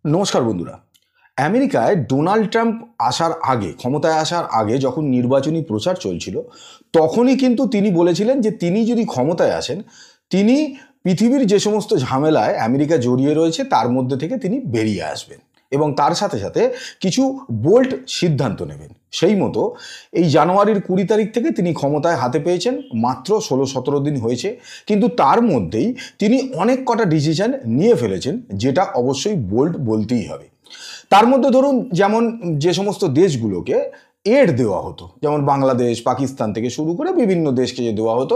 নমস্কার বন্ধুরা। আমেরিকায় ডোনাল্ড ট্রাম্প ক্ষমতায় আসার আগে যখন নির্বাচনী প্রচার চলছিল, তখনই কিন্তু তিনি বলেছিলেন যে তিনি যদি ক্ষমতায় আসেন, তিনি পৃথিবীর যে সমস্ত ঝামেলায় আমেরিকা জড়িয়ে রয়েছে তার মধ্যে থেকে তিনি বেরিয়ে আসবেন এবং তার সাথে সাথে কিছু বোল্ড সিদ্ধান্ত নেবেন। সেই মতো এই জানুয়ারির 20 তারিখ থেকে তিনি ক্ষমতায় হাতে পেয়েছেন। মাত্র 16-17 দিন হয়েছে, কিন্তু তার মধ্যেই তিনি অনেক কটা ডিসিশন নিয়ে ফেলেছেন, যেটা অবশ্যই বোল্ড বলতেই হবে। তার মধ্যে ধরুন, যেমন যে সমস্ত দেশগুলোকে এড দেওয়া হতো, যেমন বাংলাদেশ, পাকিস্তান থেকে শুরু করে বিভিন্ন দেশকে যে দেওয়া হতো,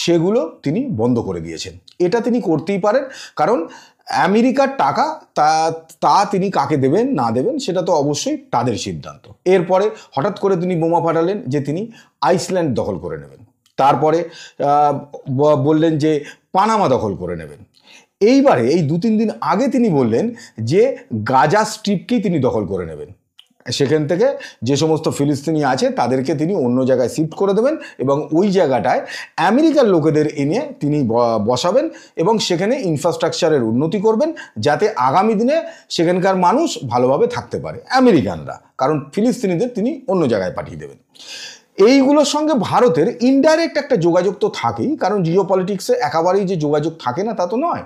সেগুলো তিনি বন্ধ করে দিয়েছেন। এটা তিনি করতেই পারেন, কারণ আমেরিকার টাকা তা তিনি কাকে দেবেন না দেবেন সেটা তো অবশ্যই তাদের সিদ্ধান্ত। এরপরে হঠাৎ করে তিনি বোমা ফাটালেন যে তিনি আইসল্যান্ড দখল করে নেবেন। তারপরে বললেন যে পানামা দখল করে নেবেন। এইবারে এই 2-3 দিন আগে তিনি বললেন যে গাজা স্ট্রিপকেই তিনি দখল করে নেবেন। সেখান থেকে যে সমস্ত ফিলিস্তিনি আছে তাদেরকে তিনি অন্য জায়গায় শিফট করে দেবেন এবং ওই জায়গাটায় আমেরিকার লোকেদের এনে তিনি বসাবেন এবং সেখানে ইনফ্রাস্ট্রাকচারের উন্নতি করবেন, যাতে আগামী দিনে সেখানকার মানুষ ভালোভাবে থাকতে পারে, আমেরিকানরা। কারণ ফিলিস্তিনিদের তিনি অন্য জায়গায় পাঠিয়ে দেবেন। এইগুলোর সঙ্গে ভারতের ইনডাইরেক্ট একটা যোগাযোগ তো থাকেই, কারণ জিও পলিটিক্সে একেবারেই যে যোগাযোগ থাকে না তা তো নয়।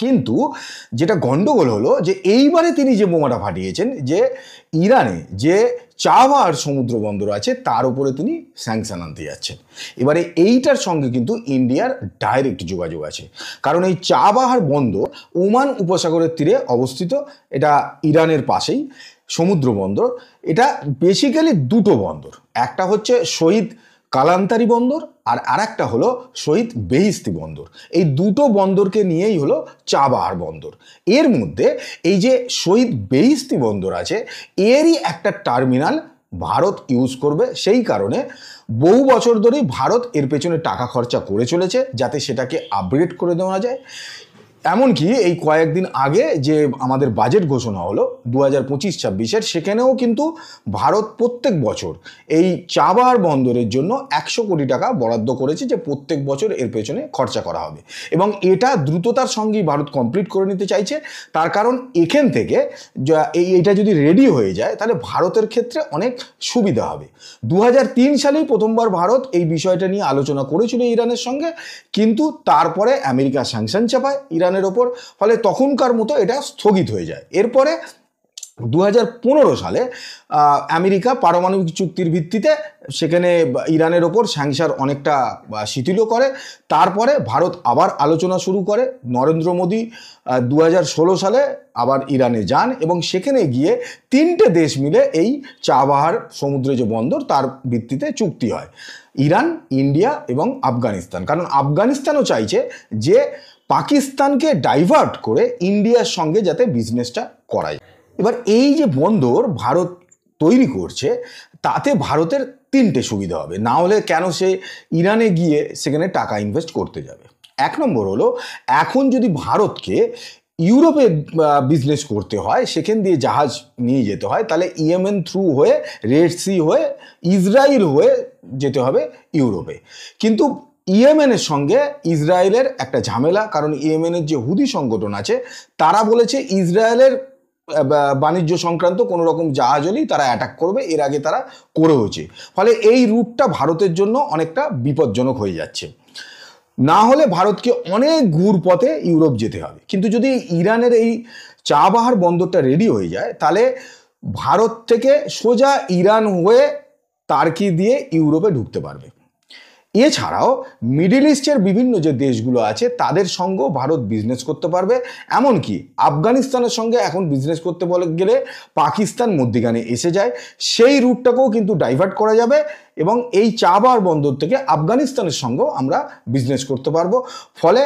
কিন্তু যেটা গন্ডগোল হলো যে এইবারে তিনি যে বোমাটা ফাটিয়েছেন, যে ইরানে যে চাবাহার সমুদ্র বন্দর আছে তার উপরে তিনি স্যাংশন আনতে যাচ্ছেন। এবারে এইটার সঙ্গে কিন্তু ইন্ডিয়ার ডাইরেক্ট যোগাযোগ আছে, কারণ এই চাবাহার বন্দর ওমান উপসাগরের তীরে অবস্থিত। এটা ইরানের পাশেই সমুদ্র বন্দর। এটা বেসিক্যালি দুটো বন্দর, একটা হচ্ছে শহীদ কালান্তারি বন্দর আর একটা হলো শহীদ বেহিস্তি বন্দর। এই দুটো বন্দরকে নিয়েই হলো চাবাহার বন্দর। এর মধ্যে এই যে শহীদ বেহিস্তি বন্দর আছে, এরই একটা টার্মিনাল ভারত ইউজ করবে। সেই কারণে বহু বছর ধরেই ভারত এর পেছনে টাকা খরচা করে চলেছে যাতে সেটাকে আপগ্রেড করে দেওয়া যায়। এমনকি এই কয়েকদিন আগে যে আমাদের বাজেট ঘোষণা হলো 2025-26-এর, সেখানেও কিন্তু ভারত প্রত্যেক বছর এই চাবাহার বন্দরের জন্য 100 কোটি টাকা বরাদ্দ করেছে, যে প্রত্যেক বছর এর পেছনে খরচা করা হবে এবং এটা দ্রুততার সঙ্গেই ভারত কমপ্লিট করে নিতে চাইছে। তার কারণ এখান থেকে এটা যদি রেডি হয়ে যায় তাহলে ভারতের ক্ষেত্রে অনেক সুবিধা হবে। 2003 সালেই প্রথমবার ভারত এই বিষয়টা নিয়ে আলোচনা করেছিল ইরানের সঙ্গে, কিন্তু তারপরে আমেরিকা স্যাংশন চাপায় ইরানের ওপর, ফলে তখনকার মতো এটা স্থগিত হয়ে যায়। এরপরে 2015 সালে আমেরিকা পারমাণবিক চুক্তির ভিত্তিতে সেখানে ইরানের ওপর স্যাংশন অনেকটা শিথিল করে। তারপরে ভারত আবার আলোচনা শুরু করে। নরেন্দ্র মোদী 2016 সালে আবার ইরানে যান এবং সেখানে গিয়ে 3টে দেশ মিলে এই চাবাহার সমুদ্রে যে বন্দর তার ভিত্তিতে চুক্তি হয়, ইরান, ইন্ডিয়া এবং আফগানিস্তান। কারণ আফগানিস্তানও চাইছে যে পাকিস্তানকে ডাইভার্ট করে ইন্ডিয়ার সঙ্গে যাতে বিজনেসটা করায়। এবার এই যে বন্দর ভারত তৈরি করছে, তাতে ভারতের 3টে সুবিধা হবে। না হলে কেন সে ইরানে গিয়ে সেখানে টাকা ইনভেস্ট করতে যাবে? 1 নম্বর হলো, এখন যদি ভারতকে ইউরোপে বিজনেস করতে হয়, সেখান দিয়ে জাহাজ নিয়ে যেতে হয়, তাহলে ইয়েমেন থ্রু হয়ে, রেড সি হয়ে, ইসরায়েল হয়ে যেতে হবে ইউরোপে। কিন্তু ইয়েমেনের সঙ্গে ইসরায়েলের একটা ঝামেলা, কারণ ইয়েমেনের যে হুদি সংগঠন আছে তারা বলেছে ইসরায়েলের বাণিজ্য সংক্রান্ত কোনো রকম জাহাজ হলেই তারা অ্যাটাক করবে, এর আগে তারা করেওছে। ফলে এই রুটটা ভারতের জন্য অনেকটা বিপজ্জনক হয়ে যাচ্ছে। না হলে ভারতকে অনেক ঘুরপথে ইউরোপ যেতে হবে। কিন্তু যদি ইরানের এই চাবাহার বন্দরটা রেডি হয়ে যায়, তাহলে ভারত থেকে সোজা ইরান হয়ে টার্কি দিয়ে ইউরোপে ঢুকতে পারবে। এছাড়াও মিডল ইস্টের বিভিন্ন যে দেশগুলো আছে তাদের সঙ্গেও ভারত বিজনেস করতে পারবে। এমনকি আফগানিস্তানের সঙ্গে এখন বিজনেস করতে গেলে পাকিস্তান মধ্যিখানে এসে যায়, সেই রুটটাকেও কিন্তু ডাইভার্ট করা যাবে এবং এই চাবাহার বন্দর থেকে আফগানিস্তানের সঙ্গেও আমরা বিজনেস করতে পারবো। ফলে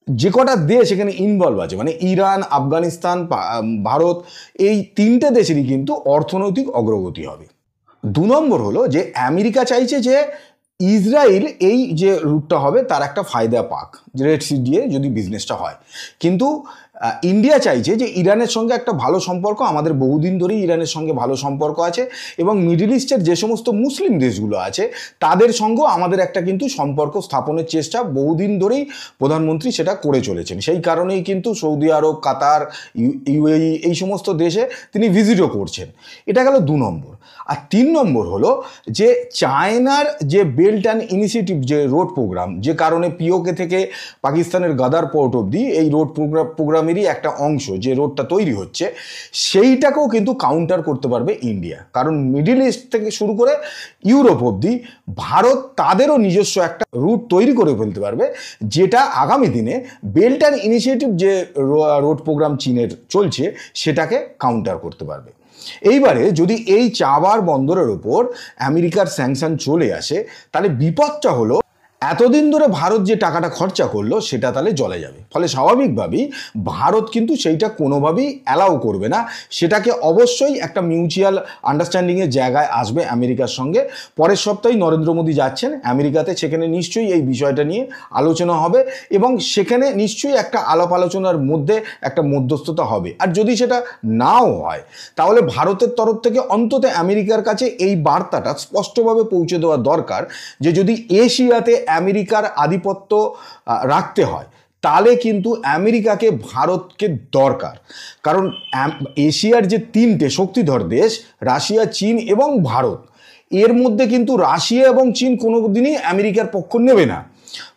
যে কটা দেশ এখানে ইনভলভ আছে, মানে ইরান, আফগানিস্তান, ভারত, এই 3টে দেশেরই কিন্তু অর্থনৈতিক অগ্রগতি হবে। 2 নম্বর হলো যে আমেরিকা চাইছে যে ইসরায়েল এই যে রুটটা হবে তার একটা ফায়দা পাক। রেড সি দিয়ে যদি বিজনেসটা হয়। কিন্তু ইন্ডিয়া চাইছে যে ইরানের সঙ্গে একটা ভালো সম্পর্ক, আমাদের বহুদিন ধরেই ইরানের সঙ্গে ভালো সম্পর্ক আছে, এবং মিডল ইস্টের যে সমস্ত মুসলিম দেশগুলো আছে তাদের সঙ্গেও আমাদের একটা কিন্তু সম্পর্ক স্থাপনের চেষ্টা বহুদিন ধরেই প্রধানমন্ত্রী সেটা করে চলেছেন। সেই কারণেই কিন্তু সৌদি আরব, কাতার, ইউএই এই সমস্ত দেশে তিনি ভিজিটও করছেন। এটা গেল 2 নম্বর। আর 3 নম্বর হলো যে চায়নার যে বেল্ট অ্যান্ড ইনিশিয়েটিভ যে রোড প্রোগ্রাম, যে কারণে পিওকে থেকে পাকিস্তানের গাদার পোর্ট অবধি এই রোড প্রোগ্রামেরই একটা অংশ যে রোডটা তৈরি হচ্ছে, সেইটাকেও কিন্তু কাউন্টার করতে পারবে ইন্ডিয়া। কারণ মিডল ইস্ট থেকে শুরু করে ইউরোপ অবধি ভারত তাদেরও নিজস্ব একটা রুট তৈরি করে ফেলতে পারবে, যেটা আগামী দিনে বেল্ট অ্যান্ড ইনিশিয়েটিভ যে রোড প্রোগ্রাম চীনের চলছে সেটাকে কাউন্টার করতে পারবে। এইবারে যদি এই চাবার বন্দরের ওপর আমেরিকার স্যাংশন চলে আসে, তাহলে বিপদটা হলো এতদিন ধরে ভারত যে টাকাটা খরচা করলো সেটা তাহলে জলে যাবে। ফলে স্বাভাবিকভাবেই ভারত কিন্তু সেইটা কোনোভাবেই অ্যালাউ করবে না, সেটাকে অবশ্যই একটা মিউচুয়াল আন্ডারস্ট্যান্ডিংয়ের জায়গায় আসবে আমেরিকার সঙ্গে। পরের সপ্তাহেই নরেন্দ্র মোদী যাচ্ছেন আমেরিকাতে, সেখানে নিশ্চয়ই এই বিষয়টা নিয়ে আলোচনা হবে এবং সেখানে নিশ্চয়ই একটা আলাপ আলোচনার মধ্যে একটা মধ্যস্থতা হবে। আর যদি সেটা নাও হয় তাহলে ভারতের তরফ থেকে অন্তত আমেরিকার কাছে এই বার্তাটা স্পষ্টভাবে পৌঁছে দেওয়া দরকার যে যদি এশিয়াতে আমেরিকার আধিপত্য রাখতে হয় তাহলে কিন্তু আমেরিকাকে ভারতকে দরকার। কারণ এশিয়ার যে 3টে শক্তিধর দেশ রাশিয়া, চীন এবং ভারত, এর মধ্যে কিন্তু রাশিয়া এবং চীন কোনো দিনই আমেরিকার পক্ষ নেবে না।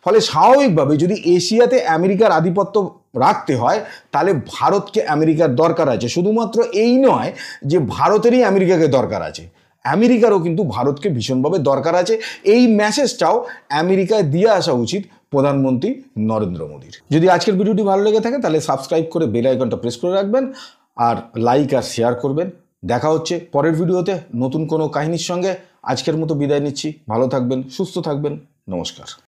ফলে স্বাভাবিকভাবে যদি এশিয়াতে আমেরিকার আধিপত্য রাখতে হয় তাহলে ভারতকে আমেরিকার দরকার আছে। শুধুমাত্র এই নয় যে ভারতেরই আমেরিকাকে দরকার আছে, আমেরিকারও কিন্তু ভারতকে ভীষণভাবে দরকার আছে। এই মেসেজটাও আমেরিকায় দিয়ে আসা উচিত প্রধানমন্ত্রী নরেন্দ্র মোদীর। যদি আজকের ভিডিওটি ভালো লেগে থাকে তাহলে সাবস্ক্রাইব করে বেল আইকনটা প্রেস করে রাখবেন, আর লাইক আর শেয়ার করবেন। দেখা হচ্ছে পরের ভিডিওতে নতুন কোনো কাহিনীর সঙ্গে। আজকের মতো বিদায় নিচ্ছি। ভালো থাকবেন, সুস্থ থাকবেন। নমস্কার।